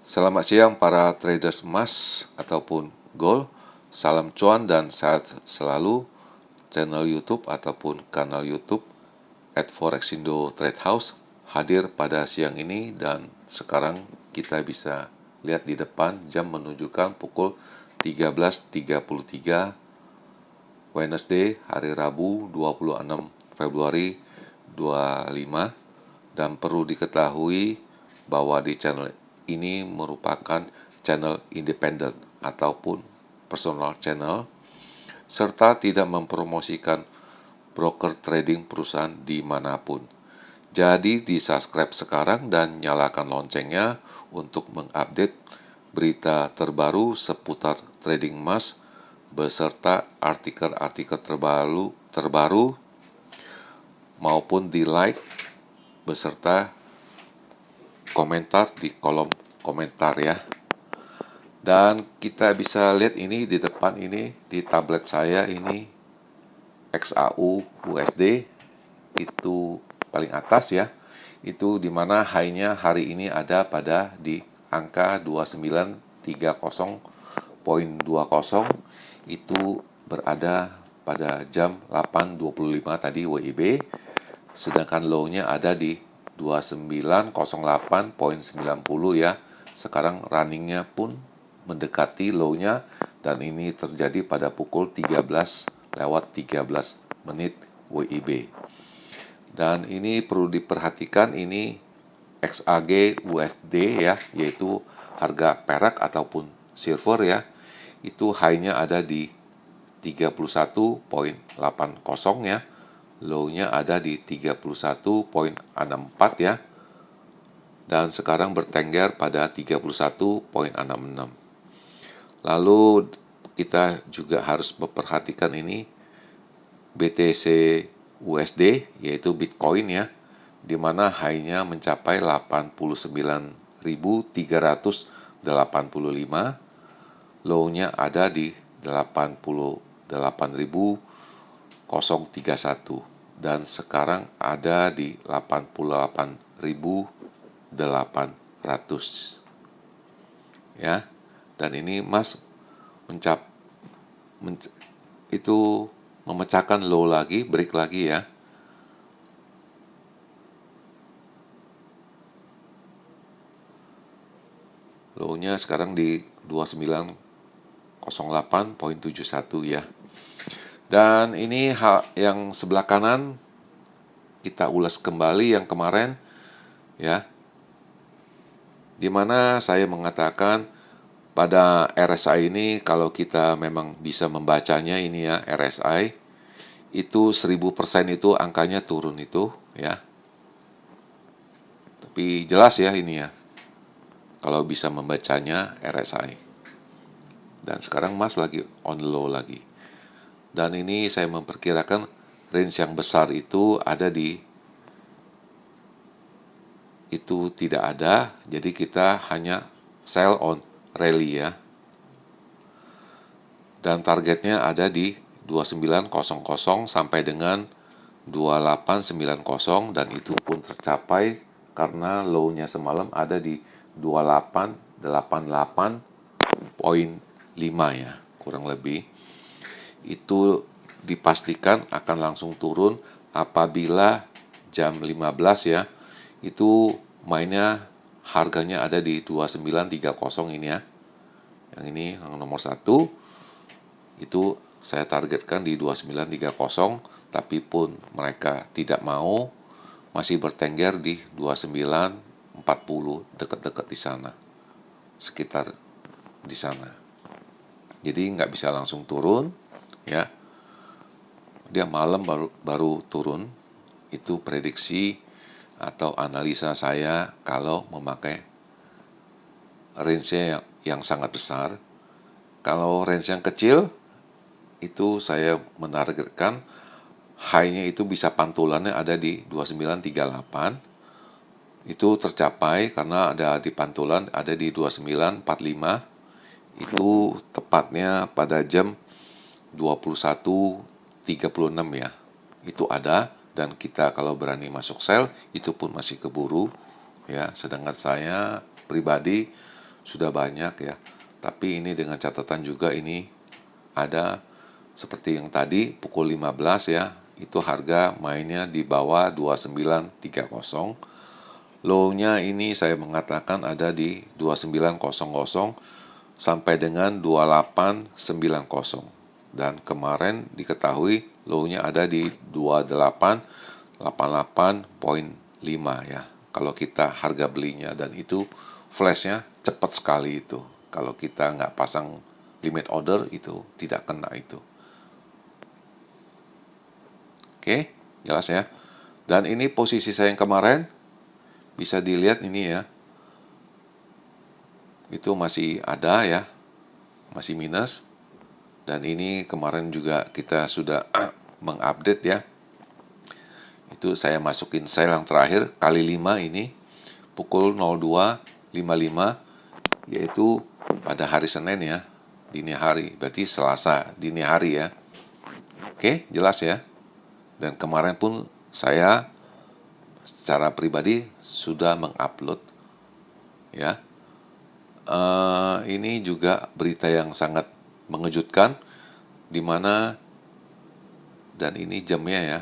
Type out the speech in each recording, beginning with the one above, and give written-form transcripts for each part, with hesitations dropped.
Selamat siang para traders emas ataupun gold. Salam cuan dan sehat selalu. Channel YouTube ataupun kanal YouTube @forexindo Trade House hadir pada siang ini, dan sekarang kita bisa lihat di depan jam menunjukkan pukul 13.33 Wednesday, hari Rabu 26 Februari 25. Dan perlu diketahui bahwa di channel ini merupakan channel independen ataupun personal channel, serta tidak mempromosikan broker trading perusahaan dimanapun. Jadi di-subscribe sekarang dan nyalakan loncengnya untuk mengupdate berita terbaru seputar trading emas beserta artikel-artikel terbaru maupun di like beserta komentar di kolom komentar ya. Dan kita bisa lihat ini di depan ini, di tablet saya ini XAU USD itu paling atas ya. Itu dimana high-nya hari ini ada pada di angka 2930.20. Itu berada pada jam 8.25 tadi WIB. Sedangkan low-nya ada di 2908.90 ya. Sekarang running-nya pun mendekati low-nya, dan ini terjadi pada pukul 13:13 WIB. Dan ini perlu diperhatikan, ini XAG USD ya, yaitu harga perak ataupun silver ya. Itu high-nya ada di 31.80 ya. Low-nya ada di 31.64 ya. Dan sekarang bertengger pada 31.66. Lalu kita juga harus memperhatikan ini BTC USD, yaitu Bitcoin ya, di mana high-nya mencapai 89.385, low-nya ada di 88.031, dan sekarang ada di 88.800 ya. Dan ini emas itu memecahkan low lagi, break lagi ya. Low-nya sekarang di 2908.71 ya. Dan ini hal yang sebelah kanan kita ulas kembali yang kemarin ya, dimana saya mengatakan pada RSI ini, kalau kita memang bisa membacanya ini ya, RSI itu 1000% itu angkanya turun itu ya. Tapi jelas ya ini ya, kalau bisa membacanya RSI. Dan sekarang emas lagi on low lagi. Dan ini saya memperkirakan range yang besar itu ada di itu tidak ada, jadi kita hanya sell on rally ya. Dan targetnya ada di 2900 sampai dengan 2890, dan itu pun tercapai karena low-nya semalam ada di 2888.5 ya, kurang lebih. Itu dipastikan akan langsung turun apabila jam 15 ya, itu mainnya harganya ada di 2930 ini ya. Yang ini yang nomor 1 itu saya targetkan di 2930, tapi pun mereka tidak mau, masih bertengger di 2940, dekat-dekat di sana, sekitar di sana. Jadi nggak bisa langsung turun ya, dia malam baru turun. Itu prediksi atau analisa saya kalau memakai range yang sangat besar. Kalau range yang kecil itu saya menargetkan high-nya itu bisa pantulannya ada di 2938. Itu tercapai karena ada di pantulan ada di 2945. Itu tepatnya pada jam 21.36 ya. Itu ada, dan kita kalau berani masuk sell itu pun masih keburu ya. Sedangkan saya pribadi sudah banyak ya. Tapi ini dengan catatan juga ini ada seperti yang tadi pukul 15 ya, itu harga mainnya di bawah 2930. Low-nya ini saya mengatakan ada di 2900 sampai dengan 2890. Dan kemarin diketahui low-nya ada di 2888.5 ya. Kalau kita harga belinya, dan itu flashnya cepat sekali itu. Kalau kita nggak pasang limit order itu tidak kena itu. Oke, jelas ya. Dan ini posisi saya yang kemarin, bisa dilihat ini ya. Itu masih ada ya, masih minus. Dan ini kemarin juga kita sudah mengupdate ya. Itu saya masukin sell yang terakhir kali 5 ini pukul 02.55, yaitu pada hari Senin ya, dini hari, berarti Selasa dini hari ya. Oke, jelas ya. Dan kemarin pun saya secara pribadi sudah mengupload ya. Ini juga berita yang sangat mengejutkan, di mana, dan ini jamnya ya.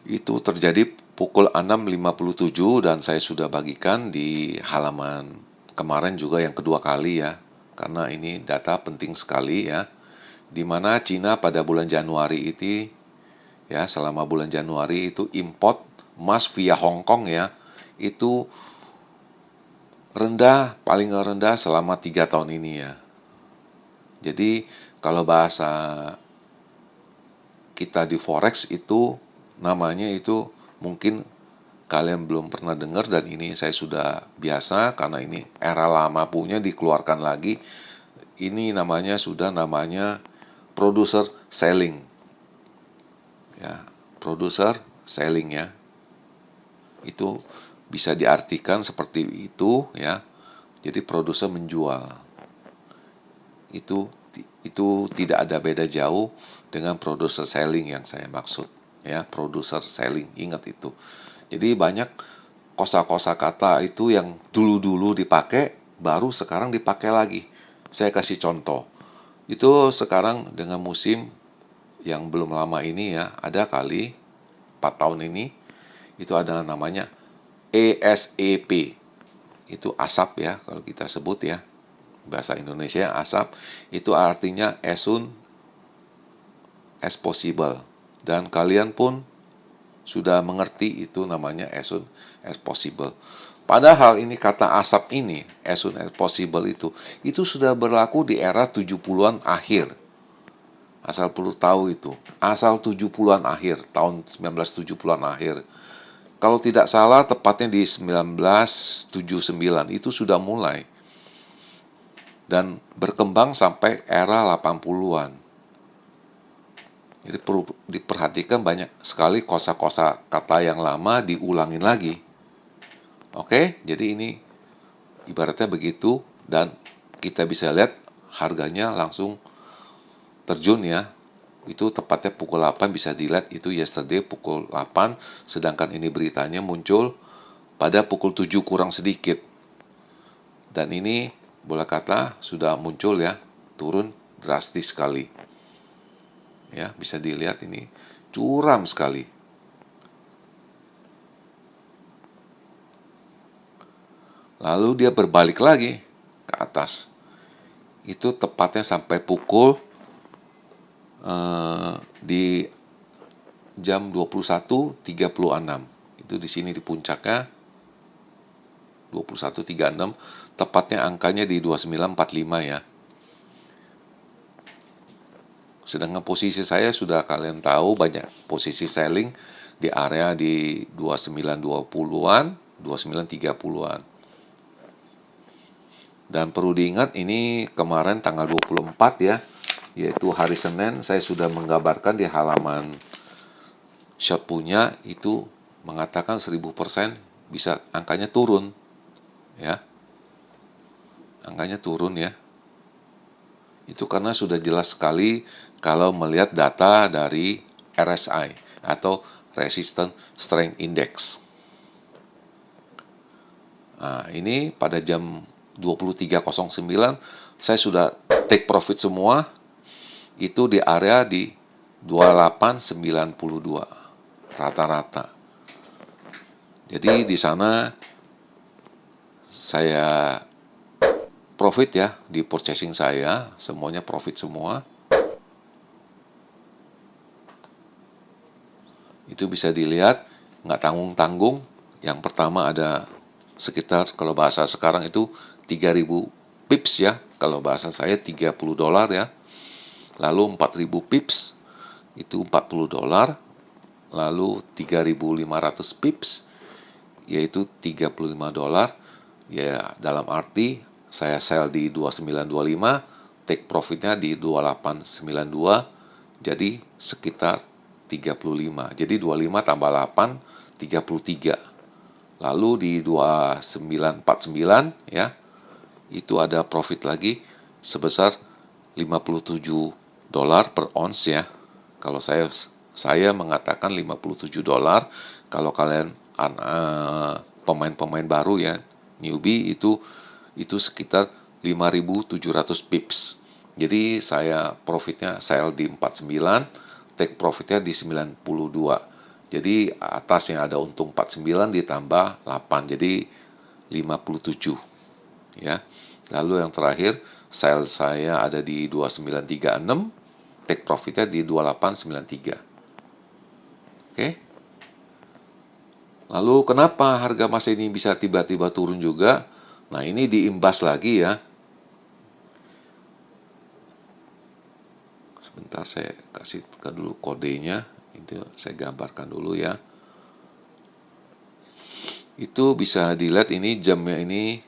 Itu terjadi pukul 6.57 dan saya sudah bagikan di halaman kemarin juga yang kedua kali ya. Karena ini data penting sekali ya. Di mana Cina pada bulan Januari itu ya, selama bulan Januari itu import emas via Hong Kong ya, itu rendah, paling rendah selama 3 tahun ini ya. Jadi kalau bahasa kita di forex itu namanya itu mungkin kalian belum pernah dengar, dan ini saya sudah biasa karena ini era lama punya dikeluarkan lagi. Ini namanya producer selling. Ya, producer selling ya. Itu bisa diartikan seperti itu ya. Jadi produser menjual. Itu tidak ada beda jauh dengan producer selling yang saya maksud ya, producer selling, ingat itu. Jadi banyak kosa-kosa kata itu yang dulu-dulu dipakai, baru sekarang dipakai lagi. Saya kasih contoh. Itu sekarang dengan musim yang belum lama ini ya, ada kali 4 tahun ini, itu ada namanya ASAP. Itu asap ya, kalau kita sebut ya. Bahasa Indonesia asap, itu artinya as soon as possible. Dan kalian pun sudah mengerti itu namanya as soon as possible. Padahal ini kata asap ini, as soon as possible itu sudah berlaku di era 70-an akhir. Asal perlu tahu itu, asal 70-an akhir, tahun 1970-an akhir. Kalau tidak salah tepatnya di 1979 itu sudah mulai. Dan berkembang sampai era 80-an. Jadi perlu diperhatikan, banyak sekali kosa-kosa kata yang lama diulangin lagi. Oke, jadi ini ibaratnya begitu, dan kita bisa lihat harganya langsung terjun ya. Itu tepatnya pukul 8, bisa dilihat itu yesterday pukul 8, sedangkan ini beritanya muncul pada pukul 7 kurang sedikit. Dan ini boleh kata sudah muncul ya, turun drastis sekali. Ya, bisa dilihat ini curam sekali. Lalu dia berbalik lagi ke atas. Itu tepatnya sampai pukul di jam 21.36. Itu di sini di puncaknya 21.36, tepatnya angkanya di 2945 ya. Sedangkan posisi saya sudah kalian tahu, banyak posisi selling di area di 2920-an, 2930-an. Dan perlu diingat ini kemarin tanggal 24 ya, yaitu hari Senin, saya sudah menggambarkan di halaman short punya itu mengatakan 1000% bisa angkanya turun ya. Angkanya turun ya. Itu karena sudah jelas sekali kalau melihat data dari RSI atau Resistance Strength Index. Nah, ini pada jam 23.09 saya sudah take profit semua, itu di area di 28.92 rata-rata. Jadi di sana saya profit ya, di purchasing saya semuanya profit semua. Itu bisa dilihat nggak tanggung-tanggung. Yang pertama ada sekitar, kalau bahasa sekarang itu 3.000 pips ya, kalau bahasa saya $30 ya. Lalu 4.000 pips itu $40. Lalu 3.500 pips yaitu $35. Ya, dalam arti saya sell di 2925, take profitnya di 2892, jadi sekitar 35. Jadi 25 tambah 8, 33. Lalu di 2949 ya, itu ada profit lagi sebesar $57 per ounce ya. Kalau saya mengatakan $57. Kalau kalian pemain-pemain baru ya, newbie, itu sekitar 5.700 pips. Jadi saya profitnya sell di 49, take profitnya di 92. Jadi atasnya ada untung 49 ditambah 8, jadi 57 ya. Lalu yang terakhir, sell saya ada di 2936, take profitnya di 2893. Oke. Lalu kenapa harga emas ini bisa tiba-tiba turun juga? Nah, ini diimbas lagi ya. Sebentar saya kasih dulu kodenya. Itu saya gambarkan dulu ya. Itu bisa dilihat ini jamnya ini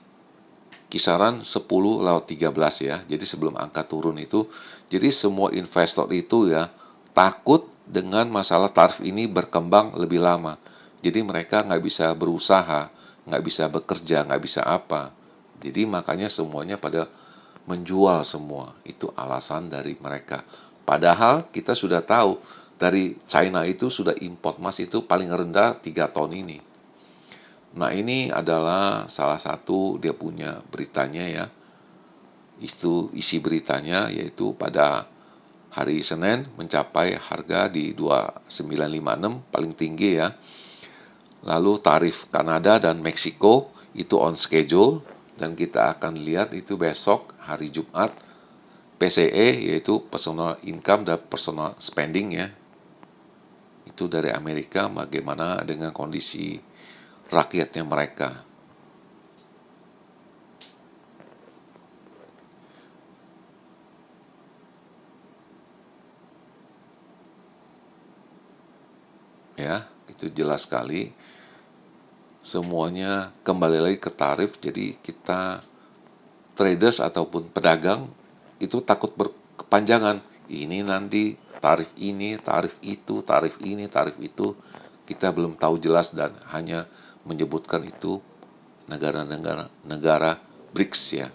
kisaran 10:13 ya. Jadi sebelum angka turun itu. Jadi semua investor itu ya takut dengan masalah tarif ini berkembang lebih lama. Jadi mereka nggak bisa berusaha, nggak bisa bekerja, nggak bisa apa. Jadi makanya semuanya pada menjual semua. Itu alasan dari mereka. Padahal kita sudah tahu dari China itu sudah import emas itu paling rendah 3 tahun ini. Nah, ini adalah salah satu dia punya beritanya ya. Itu isi beritanya yaitu pada hari Senin mencapai harga di 2956 paling tinggi ya. Lalu tarif Kanada dan Meksiko itu on schedule, dan kita akan lihat itu besok hari Jumat PCE yaitu personal income dan personal spending ya. Itu dari Amerika, bagaimana dengan kondisi rakyatnya mereka. Ya, itu jelas sekali. Semuanya kembali lagi ke tarif. Jadi kita traders ataupun pedagang itu takut berkepanjangan. Ini nanti tarif ini, tarif itu, tarif ini, tarif itu. Kita belum tahu jelas dan hanya menyebutkan itu negara BRICS ya.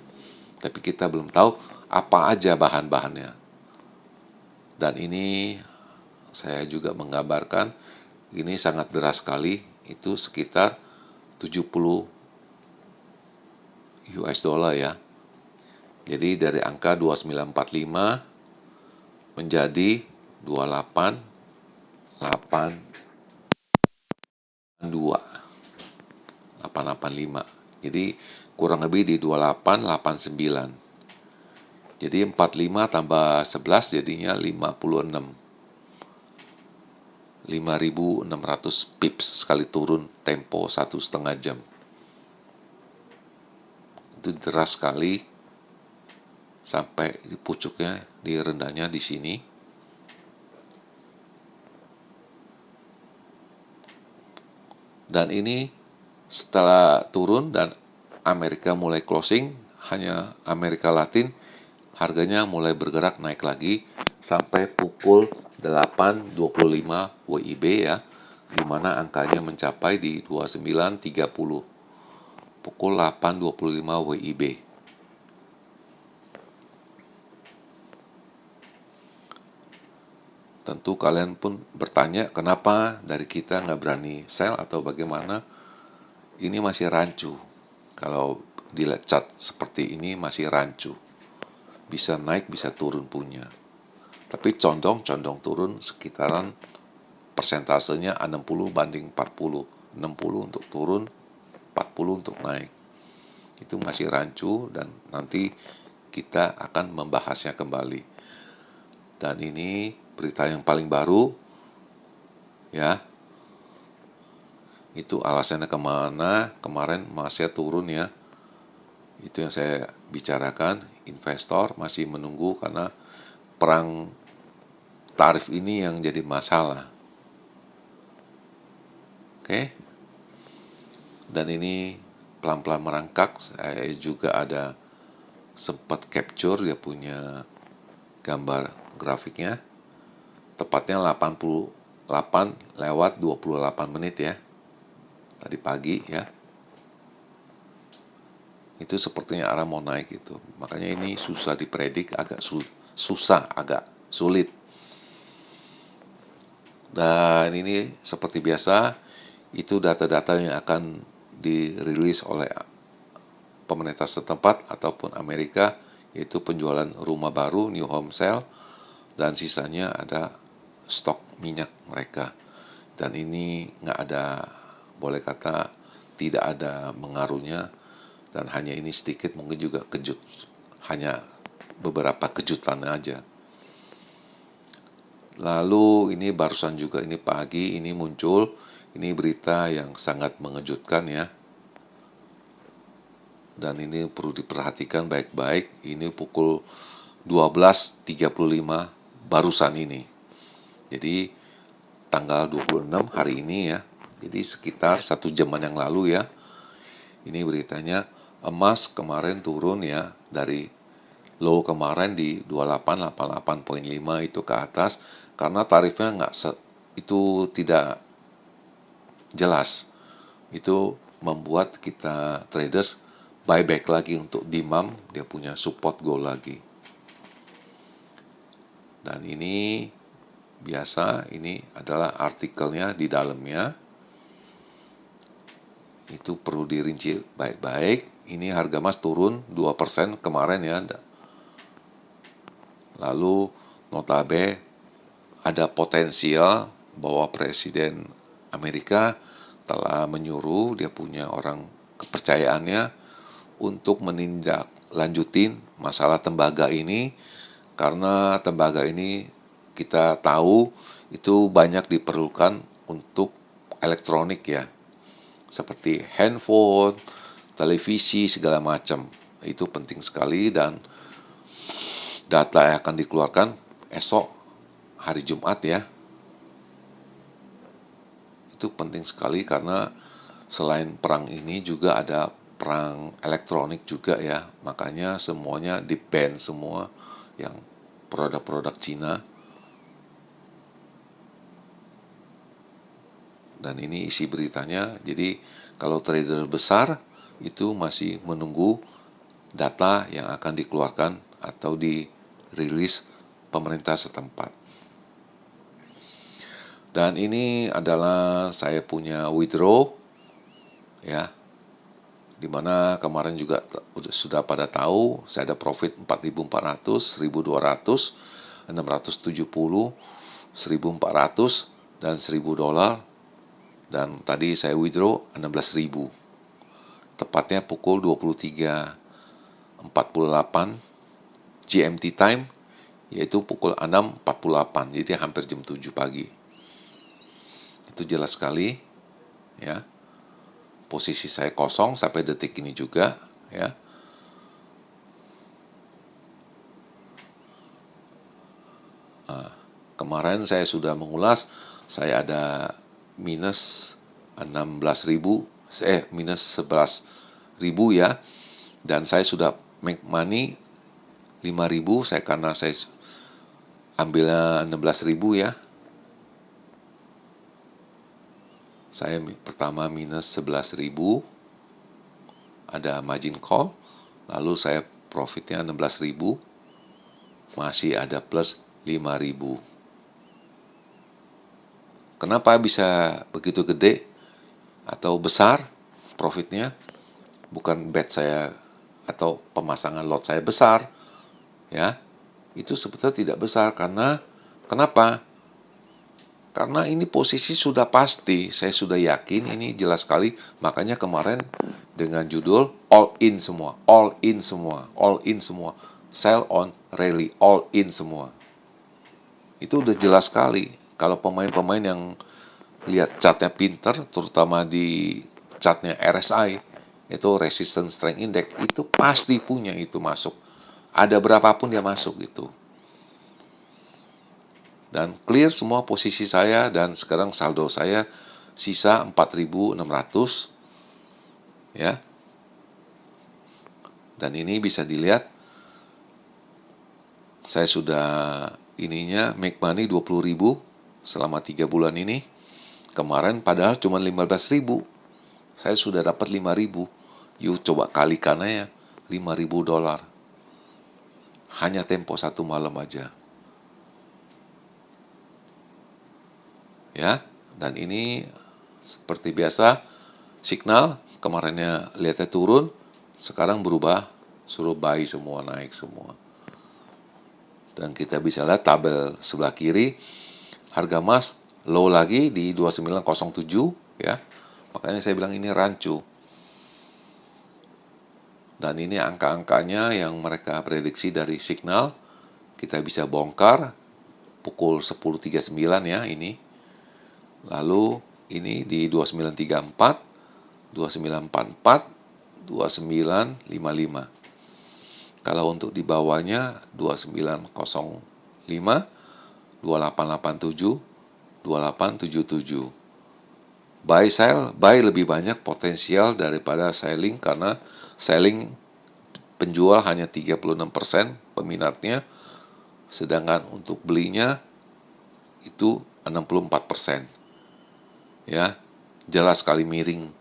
Tapi kita belum tahu apa aja bahan-bahannya. Dan ini saya juga menggambarkan ini sangat deras sekali, itu sekitar 70 US dollar ya. Jadi dari angka 2945 menjadi 885. Jadi kurang lebih di 2889. Jadi 45 tambah 11 jadinya 56. 5.600 pips sekali turun tempo 1,5 jam. Itu deras sekali sampai di pucuknya, di rendahnya di sini. Dan ini setelah turun dan Amerika mulai closing, hanya Amerika Latin harganya mulai bergerak naik lagi sampai pukul 8.25 WIB ya, di mana angkanya mencapai di 29.30. Pukul 8.25 WIB. Tentu kalian pun bertanya kenapa dari kita nggak berani sell atau bagaimana. Ini masih rancu. Kalau dilihat chart seperti ini masih rancu, bisa naik bisa turun punya, tapi condong turun sekitaran persentasenya 60 banding 40, 60 untuk turun, 40 untuk naik. Itu masih rancu dan nanti kita akan membahasnya kembali. Dan ini berita yang paling baru ya. Itu alasannya kemana kemarin masih turun ya. Itu yang saya bicarakan. Investor masih menunggu karena perang tarif ini yang jadi masalah. Oke. Dan ini pelan-pelan merangkak. Saya juga ada sempat capture dia punya gambar grafiknya. Tepatnya 88 lewat 28 menit ya. Tadi pagi ya. Itu sepertinya arah mau naik itu. Makanya ini susah dipredik, agak agak sulit. Dan ini seperti biasa, itu data-data yang akan dirilis oleh pemerintah setempat ataupun Amerika, yaitu penjualan rumah baru, new home sale, dan sisanya ada stok minyak mereka. Dan ini nggak ada, boleh kata tidak ada mengaruhnya, dan hanya ini sedikit mungkin juga kejut, hanya beberapa kejutan aja. Lalu ini barusan juga ini pagi ini muncul, ini berita yang sangat mengejutkan ya. Dan ini perlu diperhatikan baik-baik. Ini pukul 12.35 barusan ini. Jadi tanggal 26 hari ini ya. Jadi sekitar 1 jaman yang lalu ya. Ini beritanya emas kemarin turun ya dari low kemarin di 2888.5 itu ke atas karena tarifnya itu tidak jelas. Itu membuat kita traders buyback lagi untuk dimam, dia punya support goal lagi. Dan ini biasa, ini adalah artikelnya di dalamnya. Itu perlu dirinci baik-baik. Ini harga emas turun 2% kemarin ya. Lalu notabene ada potensial bahwa Presiden Amerika telah menyuruh dia punya orang kepercayaannya untuk menindaklanjutin masalah tembaga ini, karena tembaga ini kita tahu itu banyak diperlukan untuk elektronik ya, seperti handphone, televisi, segala macam. Itu penting sekali dan data yang akan dikeluarkan esok hari Jumat ya. Itu penting sekali karena selain perang ini juga ada perang elektronik juga ya. Makanya semuanya di-ban semua yang produk-produk Cina. Dan ini isi beritanya. Jadi kalau trader besar itu masih menunggu data yang akan dikeluarkan atau dirilis pemerintah setempat. Dan ini adalah saya punya withdraw ya, dimana kemarin juga sudah pada tahu saya ada profit 4.400, 1.200, 670, 1.400 dan $1.000. Dan tadi saya withdraw 16.000, tepatnya pukul 23.48 GMT time, yaitu pukul 6.48, jadi hampir jam 7 pagi. Itu jelas sekali ya. Posisi saya kosong sampai detik ini juga ya. Kemarin saya sudah mengulas, saya ada minus 16.000, minus 11.000 ya. Dan saya sudah make money 5.000, karena saya ambilnya 16.000 ya. Saya pertama minus 11.000, ada margin call, lalu saya profitnya 16.000, masih ada plus 5.000. Kenapa bisa begitu gede atau besar profitnya? bukan bet saya atau pemasangan lot saya besar, ya. Itu sebetulnya tidak besar karena kenapa? Karena ini posisi sudah pasti, saya sudah yakin ini jelas sekali. Makanya kemarin dengan judul all in semua, all in semua, all in semua, sell on rally, all in semua. Itu udah jelas sekali. Kalau pemain-pemain yang lihat chartnya pinter, terutama di chartnya RSI, itu Resistance Strength Index, itu pasti punya itu masuk. Ada berapapun dia masuk itu. Dan clear semua posisi saya, dan sekarang saldo saya sisa 4.600, ya. Dan ini bisa dilihat saya sudah ininya make money 20.000 selama 3 bulan ini. Kemarin padahal cuma 15.000. Saya sudah dapat 5.000. Yuk coba kalikan aja, $5.000. Hanya tempo 1 malam aja. Ya, dan ini seperti biasa signal kemarinnya lihatnya turun, sekarang berubah suruh buy semua, naik semua. Dan kita bisa lihat tabel sebelah kiri, harga emas low lagi di 2907, ya. Makanya saya bilang ini rancu. Dan ini angka-angkanya yang mereka prediksi dari signal. Kita bisa bongkar pukul 10.39 ya ini. Lalu ini di 2934, 2944, 2955. Kalau untuk di bawahnya 2905, 2887, 2877. Buy sell, buy lebih banyak potensial daripada selling karena selling penjual hanya 36% peminatnya, sedangkan untuk belinya itu 64%. Ya, jelas sekali miring.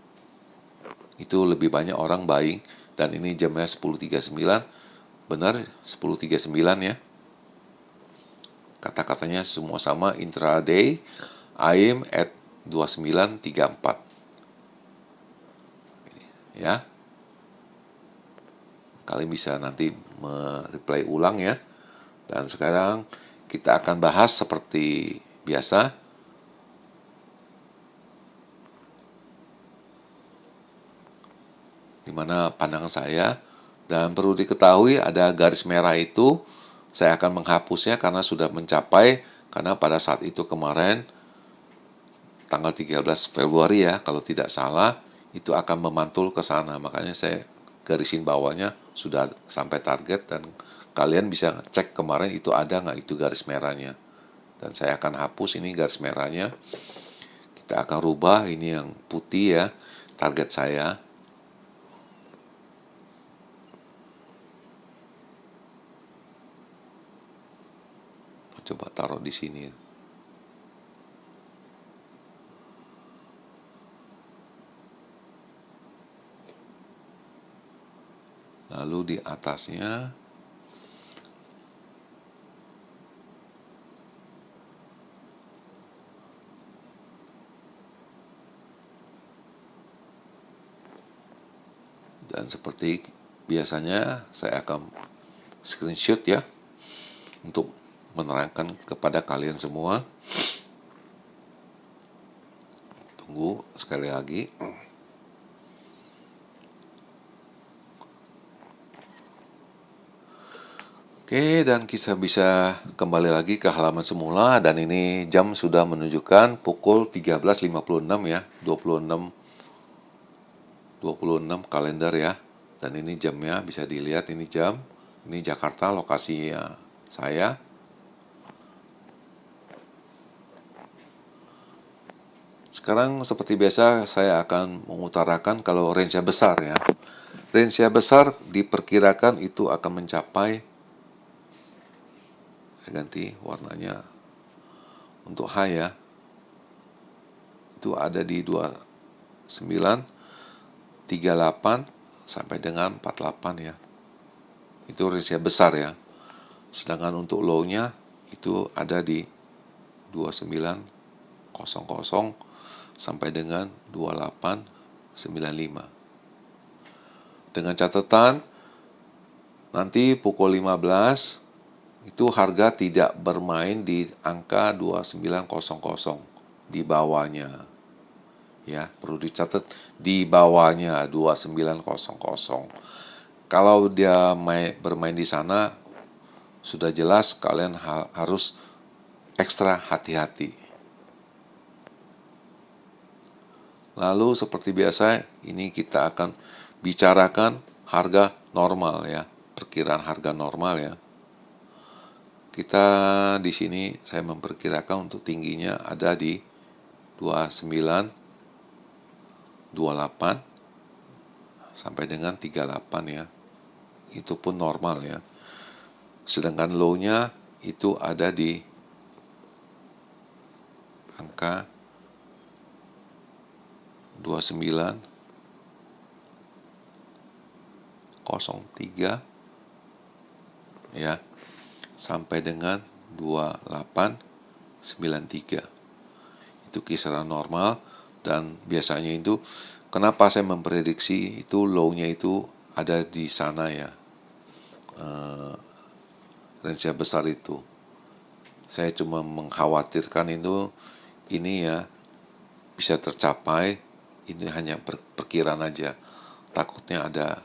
Itu lebih banyak orang buying, dan ini jamnya 10.39. Benar 10.39 ya. Kata-katanya semua sama, intraday aim at 2934. Ya. Kalian bisa nanti reply ulang ya. Dan sekarang kita akan bahas seperti biasa. Di mana pandangan saya, dan perlu diketahui ada garis merah itu saya akan menghapusnya karena sudah mencapai, karena pada saat itu kemarin tanggal 13 Februari ya kalau tidak salah, itu akan memantul ke sana. Makanya saya garisin bawahnya sudah sampai target, dan kalian bisa cek kemarin itu ada nggak itu garis merahnya. Dan saya akan hapus ini garis merahnya. Kita akan rubah ini yang putih ya, target saya. Coba taruh di sini. Lalu di atasnya dan seperti biasanya saya akan screenshot ya untuk menerangkan kepada kalian semua. Tunggu sekali lagi. Oke, dan kita bisa kembali lagi ke halaman semula, dan ini jam sudah menunjukkan pukul 13.56 ya, 26 kalender ya. Dan ini jamnya bisa dilihat, ini jam, ini Jakarta lokasi saya. Sekarang seperti biasa saya akan mengutarakan kalau range-nya besar ya. Range-nya besar diperkirakan itu akan mencapai, saya ganti warnanya untuk high ya, itu ada di 2938 sampai dengan 48 ya. Itu range besar ya. Sedangkan untuk low-nya itu ada di 2900 sampai dengan 2895. Dengan catatan nanti pukul 15 itu harga tidak bermain di angka 2900, di bawahnya. Ya, perlu dicatat di bawahnya 2900. Kalau dia bermain di sana, sudah jelas kalian harus ekstra hati-hati. Lalu seperti biasa, ini kita akan bicarakan harga normal ya, perkiraan harga normal ya. Kita di sini saya memperkirakan untuk tingginya ada di 29, 28 sampai dengan 38 ya. Itu pun normal ya. Sedangkan low-nya itu ada di angka 2903 ya, sampai dengan 2893. Itu kisaran normal, dan biasanya itu kenapa saya memprediksi itu low-nya itu ada di sana ya, range besar itu. Saya cuma mengkhawatirkan itu ini ya bisa tercapai, ini hanya perkiraan aja. Takutnya ada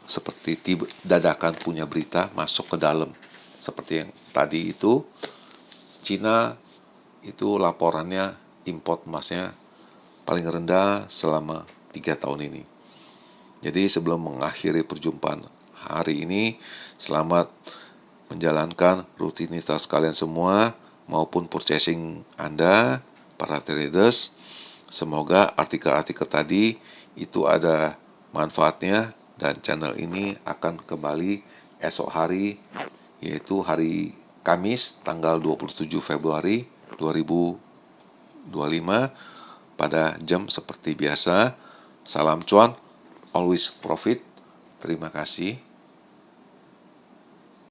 seperti dadakan punya berita masuk ke dalam. Seperti yang tadi itu, Cina itu laporannya import emasnya paling rendah selama 3 tahun ini. Jadi sebelum mengakhiri perjumpaan hari ini, selamat menjalankan rutinitas kalian semua maupun purchasing Anda, para traders. Semoga artikel-artikel tadi itu ada manfaatnya, dan channel ini akan kembali esok hari, yaitu hari Kamis tanggal 27 Februari 2025 pada jam seperti biasa. Salam cuan, always profit. Terima kasih.